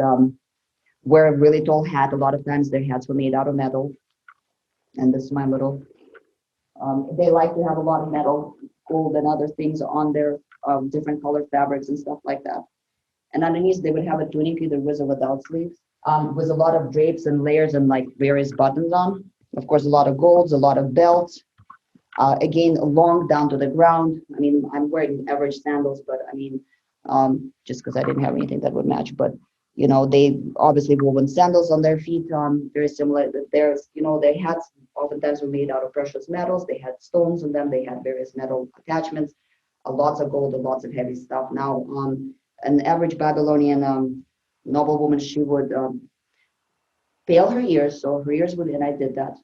wear a really tall hat. A lot of times their hats were made out of metal. And this is my little, they like to have a lot of metal, gold, and other things on their different colored fabrics and stuff like that. And underneath, they would have a tunic, either with or without sleeves, with a lot of drapes and layers and various buttons on. Of course, a lot of golds, a lot of belts. Again, long down to the ground. I mean, I'm wearing average sandals, but I mean, just because I didn't have anything that would match. But, they obviously woven sandals on their feet, very similar. Their hats oftentimes were made out of precious metals. They had stones in them. They had various metal attachments, lots of gold and lots of heavy stuff. Now, an average Babylonian noblewoman, she would pale her ears. So her ears would, and I did that,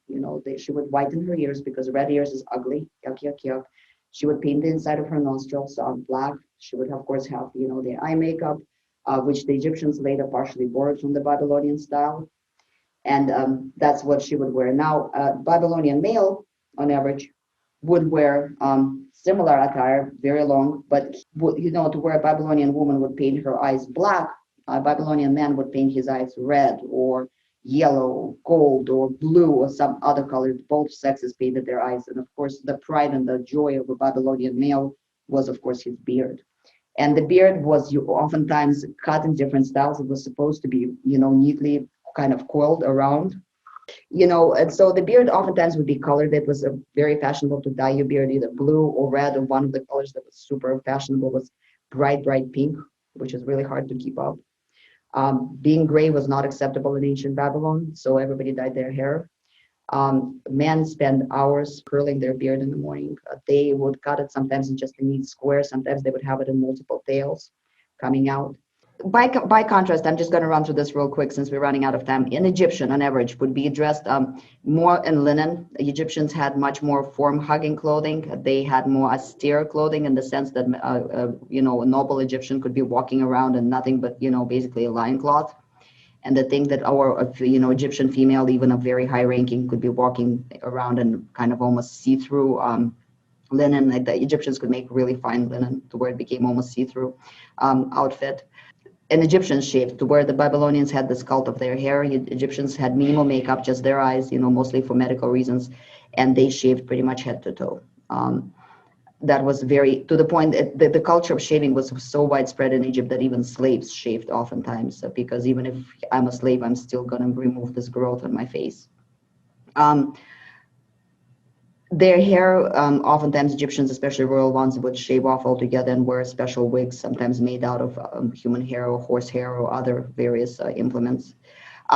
she would whiten her ears, because red ears is ugly. Yuck, yuck, yuck. She would paint the inside of her nostrils black. She would, of course, have, the eye makeup, which the Egyptians later partially borrowed from the Babylonian style. And that's what she would wear. Now, Babylonian male, on average, would wear similar attire, very long, but to where a Babylonian woman would paint her eyes black, a Babylonian man would paint his eyes red or yellow, gold, or blue, or some other color. Both sexes painted their eyes. And of course, the pride and the joy of a Babylonian male was, of course, his beard. And the beard was oftentimes cut in different styles. It was supposed to be, neatly kind of coiled around. And so the beard oftentimes would be colored. It was very fashionable to dye your beard either blue or red, or one of the colors that was super fashionable was bright pink, which is really hard to keep up. Being gray was not acceptable in ancient Babylon, so everybody dyed their hair. Men spend hours curling their beard in the morning. They would cut it sometimes in just a neat square. Sometimes they would have it in multiple tails coming out. By contrast, I'm just going to run through this real quick since we're running out of time. An Egyptian, on average, would be dressed more in linen. Egyptians had much more form-hugging clothing. They had more austere clothing in the sense that, a noble Egyptian could be walking around in nothing but, basically a loincloth. And the thing that our, Egyptian female, even a very high ranking, could be walking around in kind of almost see-through linen. Like the Egyptians could make really fine linen to where it became almost see-through outfit. And Egyptians shaved, to where the Babylonians had the sculpt of their hair. Egyptians had minimal makeup, just their eyes, mostly for medical reasons, and they shaved pretty much head to toe. that was very, to the point that the culture of shaving was so widespread in Egypt that even slaves shaved oftentimes, because even if I'm a slave, I'm still going to remove this growth on my face. Their hair, oftentimes Egyptians, especially royal ones, would shave off altogether and wear special wigs, sometimes made out of human hair or horse hair or other various implements.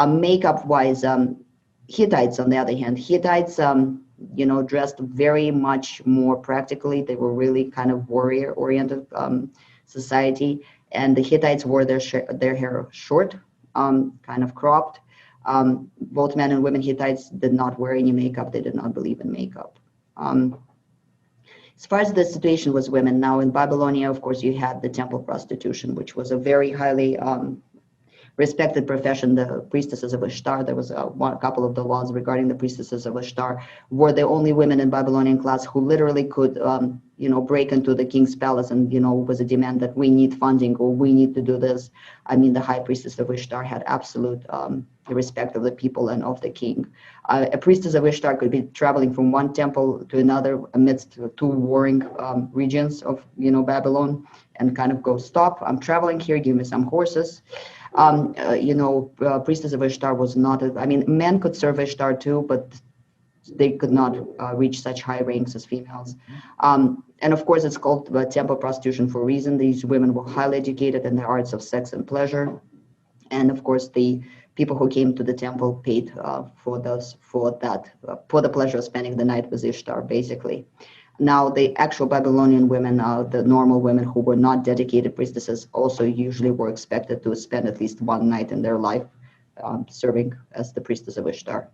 Makeup-wise, Hittites, on the other hand, Hittites, dressed very much more practically. They were really kind of warrior-oriented society, and the Hittites wore their hair short, kind of cropped. Both men and women Hittites did not wear any makeup. They did not believe in makeup. As far as the situation was women, now in Babylonia, of course, you had the temple prostitution, which was a very highly respected profession. The priestesses of Ishtar, there was a couple of the laws regarding the priestesses of Ishtar, were the only women in Babylonian class who literally could, break into the king's palace and, was a demand that we need funding or we need to do this. I mean, the high priestess of Ishtar had absolute respect of the people and of the king. A priestess of Ishtar could be traveling from one temple to another amidst two warring regions of, Babylon, and kind of go, stop, I'm traveling here, give me some horses. Priestess of Ishtar was not, men could serve Ishtar too, but they could not reach such high ranks as females. And of course, it's called temple prostitution for a reason. These women were highly educated in the arts of sex and pleasure. And of course, the people who came to the temple paid for the pleasure of spending the night with Ishtar, basically. Now, the actual Babylonian women, the normal women who were not dedicated priestesses, also usually were expected to spend at least one night in their life serving as the priestess of Ishtar.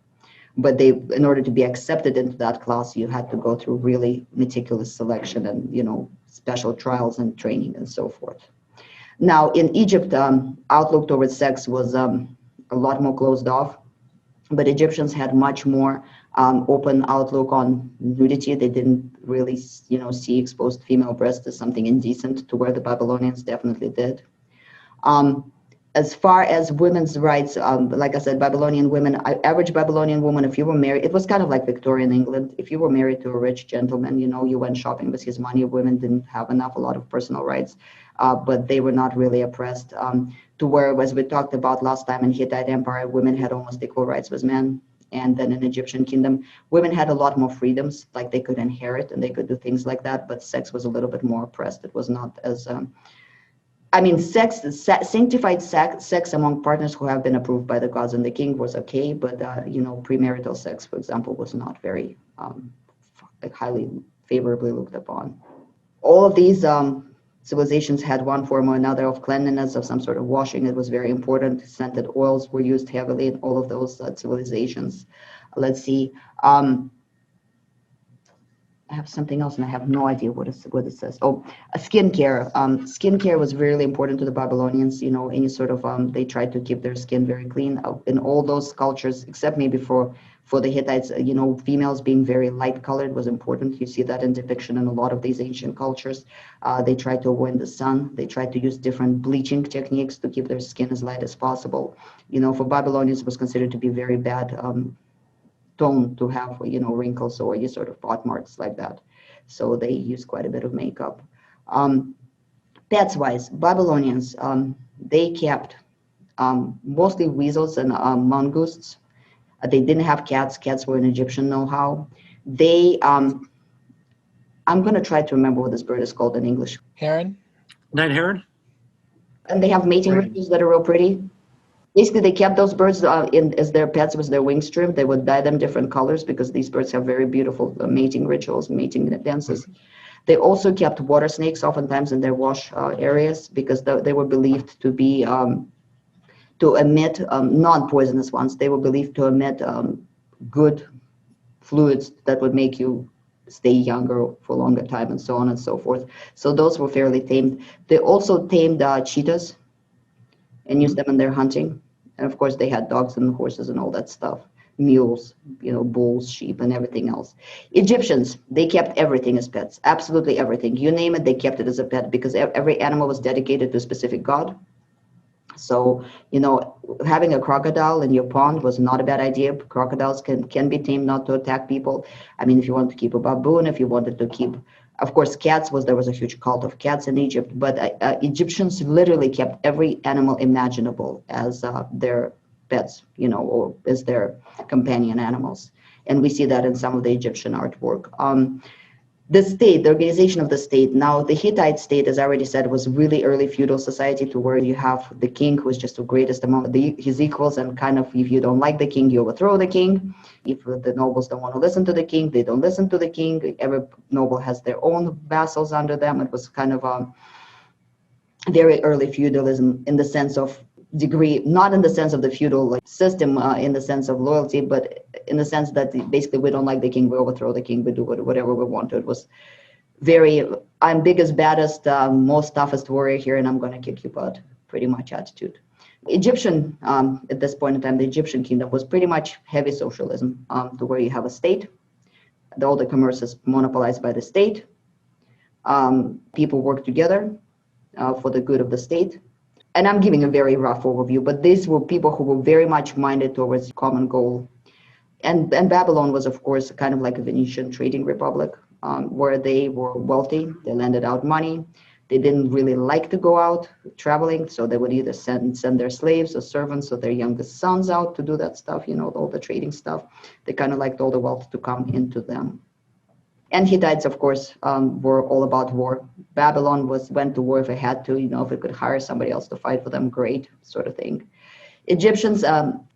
But in order to be accepted into that class, you had to go through really meticulous selection and, special trials and training and so forth. Now, in Egypt, outlook towards sex was a lot more closed off, but Egyptians had much more open outlook on nudity. They didn't really, see exposed female breasts as something indecent, to where the Babylonians definitely did. As far as women's rights, like I said, Babylonian women, average Babylonian woman, if you were married, it was kind of like Victorian England. If you were married to a rich gentleman, you went shopping with his money. Women didn't have a lot of personal rights, but they were not really oppressed. To where, as we talked about last time in Hittite Empire, women had almost equal rights with men. And then in Egyptian kingdom, women had a lot more freedoms, like they could inherit and they could do things like that, but sex was a little bit more oppressed. It was not as, sanctified sex among partners who have been approved by the gods and the king was okay, but, premarital sex, for example, was not very highly favorably looked upon. All of these civilizations had one form or another of cleanliness, of some sort of washing. It was very important. Scented oils were used heavily in all of those civilizations. Let's see. I have something else, and I have no idea what it says. Oh, skincare. Skincare was really important to the Babylonians. Any sort of they tried to keep their skin very clean. In all those cultures, except maybe for the Hittites, females being very light colored was important. You see that in depiction in a lot of these ancient cultures. They tried to avoid the sun. They tried to use different bleaching techniques to keep their skin as light as possible. For Babylonians, it was considered to be very bad tone to have, wrinkles or any sort of spot marks like that. So they used quite a bit of makeup. Pets wise, Babylonians, they kept mostly weasels and mongooses. They didn't have cats. Cats were an Egyptian know-how. They, I'm going to try to remember what this bird is called in English. Heron? Night heron? And they have mating rituals that are real pretty. Basically, they kept those birds as their pets with their wings trimmed. They would dye them different colors because these birds have very beautiful mating rituals, mating dances. They also kept water snakes oftentimes in their wash areas because they were believed to be, to emit non-poisonous ones. They were believed to emit good fluids that would make you stay younger for a longer time and so on and so forth. So those were fairly tamed. They also tamed cheetahs and used them in their hunting. And of course, they had dogs and horses and all that stuff, mules, bulls, sheep, and everything else. Egyptians, they kept everything as pets, absolutely everything. You name it, they kept it as a pet because every animal was dedicated to a specific god. So, having a crocodile in your pond was not a bad idea. Crocodiles can be tamed not to attack people. I mean, if you want to keep a baboon, if you wanted to keep Of course, there was a huge cult of cats in Egypt, but Egyptians literally kept every animal imaginable as their pets, or as their companion animals. And we see that in some of the Egyptian artwork. The organization of the state. Now, the Hittite state, as I already said, was really early feudal society, to where you have the king, who is just the greatest among his equals, and kind of, if you don't like the king, you overthrow the king. If the nobles don't want to listen to the king, they don't listen to the king. Every noble has their own vassals under them. It was kind of a very early feudalism in the sense of degree, not in the sense of the feudal system, in the sense of loyalty, but in the sense that basically we don't like the king, we overthrow the king, we do whatever we want to. It was very, I'm biggest, baddest, most toughest warrior here, and I'm going to kick you butt, pretty much attitude. Egyptian, at this point in time, the Egyptian kingdom was pretty much heavy socialism, to where you have a state, all the commerce is monopolized by the state, people work together for the good of the state. And I'm giving a very rough overview, but these were people who were very much minded towards common goal. And Babylon was, of course, kind of like a Venetian trading republic, where they were wealthy, they lended out money. They didn't really like to go out traveling, so they would either send their slaves or servants or their youngest sons out to do that stuff, all the trading stuff. They kind of liked all the wealth to come into them. And Hittites, of course, were all about war. Babylon went to war if it had to, if it could hire somebody else to fight for them, great, sort of thing. Egyptians,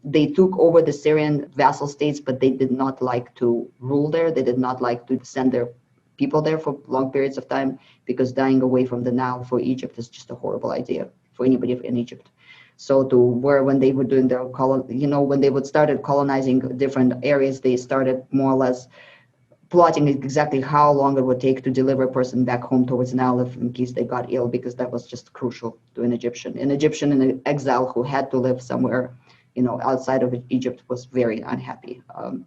they took over the Syrian vassal states, but they did not like to rule there. They did not like to send their people there for long periods of time, because dying away from the Nile for Egypt is just a horrible idea for anybody in Egypt. So when they were doing their when they started colonizing different areas, they started more or less plotting exactly how long it would take to deliver a person back home towards Nile in case they got ill, because that was just crucial to an Egyptian. An Egyptian in exile who had to live somewhere, outside of Egypt was very unhappy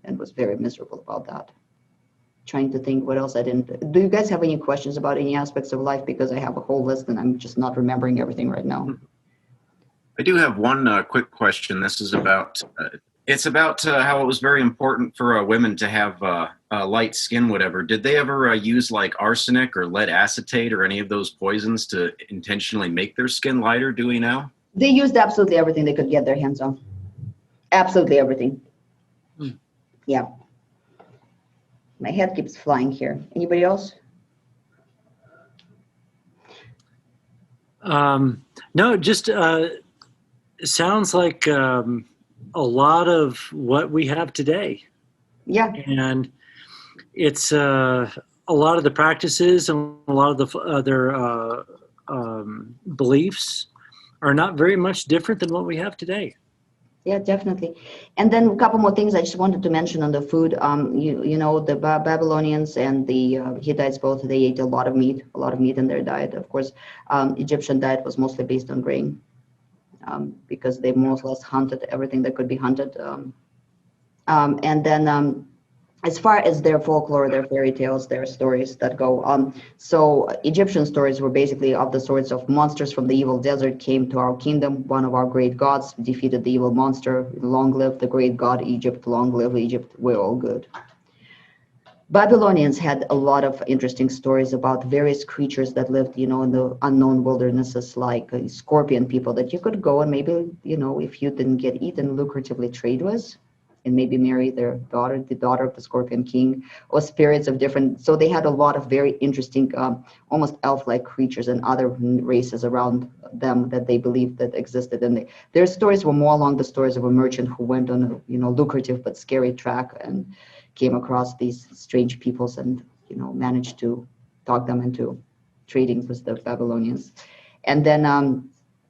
and was very miserable about that. Trying to think what else I didn't. Do you guys have any questions about any aspects of life? Because I have a whole list and I'm just not remembering everything right now. I do have one quick question. This is about how it was very important for women to have light skin, whatever. Did they ever use like arsenic or lead acetate or any of those poisons to intentionally make their skin lighter? Do we know? They used absolutely everything they could get their hands on. Absolutely everything. Yeah. My head keeps flying here. Anybody else? No, just sounds like a lot of what we have today. Yeah. And it's a lot of the practices and a lot of their beliefs are not very much different than what we have today. Yeah, definitely. And then a couple more things I just wanted to mention on the food. The Babylonians and the Hittites both, they ate a lot of meat in their diet. Of course, Egyptian diet was mostly based on grain because they more or less hunted everything that could be hunted. And then as far as their folklore, their fairy tales, their stories that go so Egyptian stories were basically of the sorts of monsters from the evil desert came to our kingdom. One of our great gods defeated the evil monster. Long live the great god Egypt. Long live Egypt. We're all good. Babylonians had a lot of interesting stories about various creatures that lived, in the unknown wildernesses, like scorpion people that you could go and maybe, if you didn't get eaten, lucratively trade with, and maybe marry their daughter, the daughter of the Scorpion King, or spirits of different. So they had a lot of very interesting, almost elf-like creatures and other races around them that they believed that existed. And their stories were more along the stories of a merchant who went on a, lucrative but scary track and came across these strange peoples and, managed to talk them into trading with the Babylonians. And then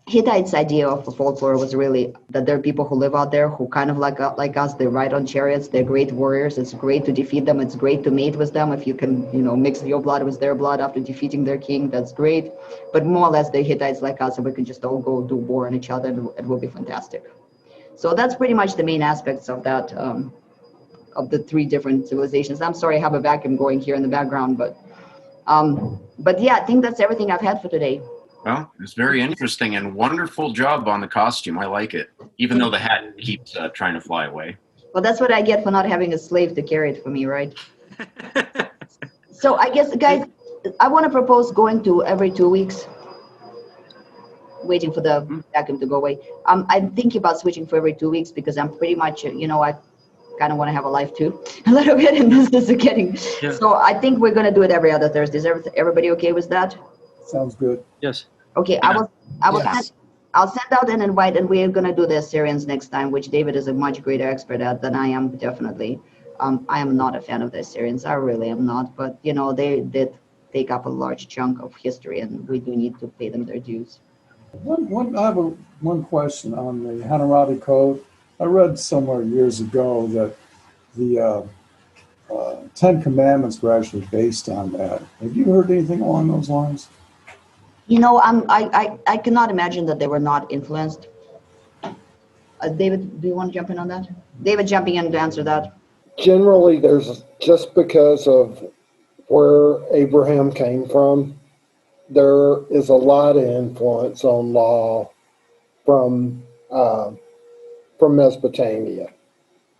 Hittites' idea of the folklore was really that there are people who live out there who kind of like us. They ride on chariots. They're great warriors. It's great to defeat them. It's great to mate with them. If you can, mix your blood with their blood after defeating their king, that's great. But more or less, they're Hittites like us, and we can just all go do war on each other, and it will be fantastic. So that's pretty much the main aspects of that, of the three different civilizations. I'm sorry I have a vacuum going here in the background, but yeah, I think that's everything I've had for today. Well, it's very interesting and wonderful job on the costume. I like it, even though the hat keeps trying to fly away. Well, that's what I get for not having a slave to carry it for me, right? So I guess, guys, I want to propose going to every 2 weeks, waiting for the vacuum to go away. I'm thinking about switching for every 2 weeks because I'm pretty much, I kind of want to have a life too, a little bit, and this is getting. Yeah. So I think we're going to do it every other Thursday. Is everybody okay with that? Sounds good. Yes. Okay, Yeah. I'll send out an invite, and we're going to do the Assyrians next time, which David is a much greater expert at than I am, definitely. I am not a fan of the Assyrians. I really am not. But, they did take up a large chunk of history, and we do need to pay them their dues. I have one question on the Hammurabi Code. I read somewhere years ago that the Ten Commandments were actually based on that. Have you heard anything along those lines? I cannot imagine that they were not influenced. David, do you want to jump in on that? David jumping in to answer that. Generally, there's just because of where Abraham came from, there is a lot of influence on law from Mesopotamia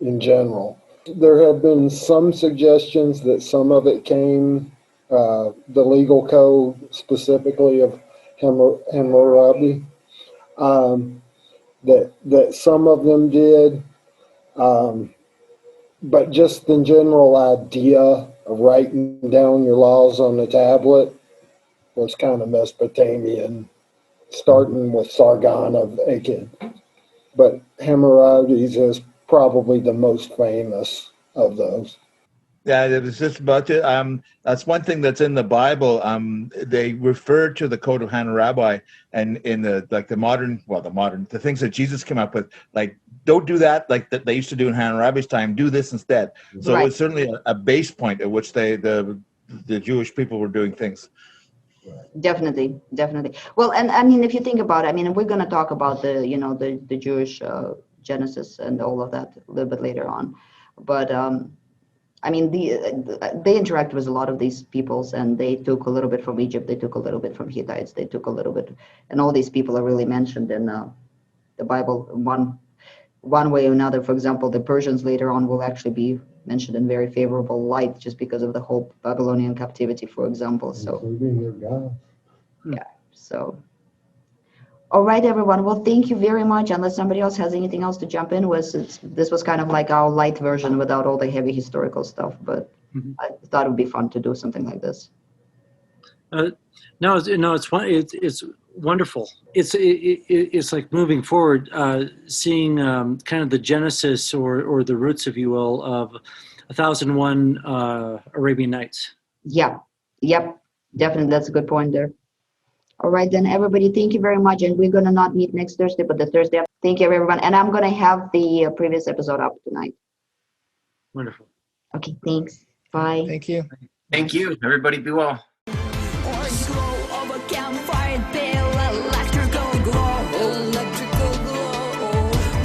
in general. There have been some suggestions that some of it came, the legal code specifically of Hammurabi, that some of them did. But just the general idea of writing down your laws on the tablet was kind of Mesopotamian, starting with Sargon of Akkad. But Hammurabi's is probably the most famous of those. Yeah, it was just about it. That's one thing that's in the Bible. They refer to the Code of Hammurabi, and in the things that Jesus came up with, like, don't do that like that they used to do in Hammurabi's time. Do this instead. So Right. It was certainly a base point at which the Jewish people were doing things. Definitely. Well, and I mean, if you think about it, we're going to talk about the Jewish Genesis and all of that a little bit later on, but they interact with a lot of these peoples, and they took a little bit from Egypt, they took a little bit from Hittites, they took a little bit, and all these people are really mentioned in the Bible one way or another. For example, the Persians later on will actually be mentioned in very favorable light just because of the whole Babylonian captivity, for example. So, Including your God. yeah. So, all right, everyone. Well, thank you very much. Unless somebody else has anything else to jump in with, this was kind of like our light version without all the heavy historical stuff. But I thought it would be fun to do something like this. No, it's wonderful. It's like moving forward, seeing kind of the genesis or the roots, if you will, of 1001 Arabian Nights. Yeah. Yep. Definitely. That's a good point there. All right, then, everybody, thank you very much. And we're going to not meet next Thursday, but the Thursday after. Thank you, everyone. And I'm going to have the previous episode up tonight. Wonderful. Okay, thanks. Bye. Thank you. Thank you. Everybody be well. Orange glow of a campfire, pale electrical glow.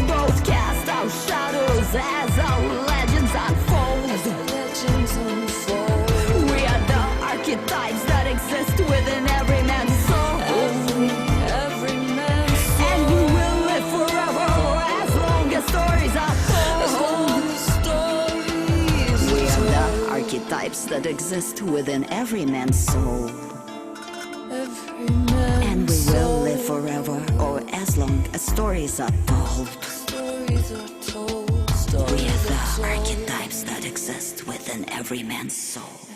Both cast out shadows as our legends unfold. We are the archetypes that exist within every man's soul. And we will live forever as long as stories are told. We are the archetypes that exist within every man's soul. And we will live forever, or as long as stories are told. We are the archetypes that exist within every man's soul.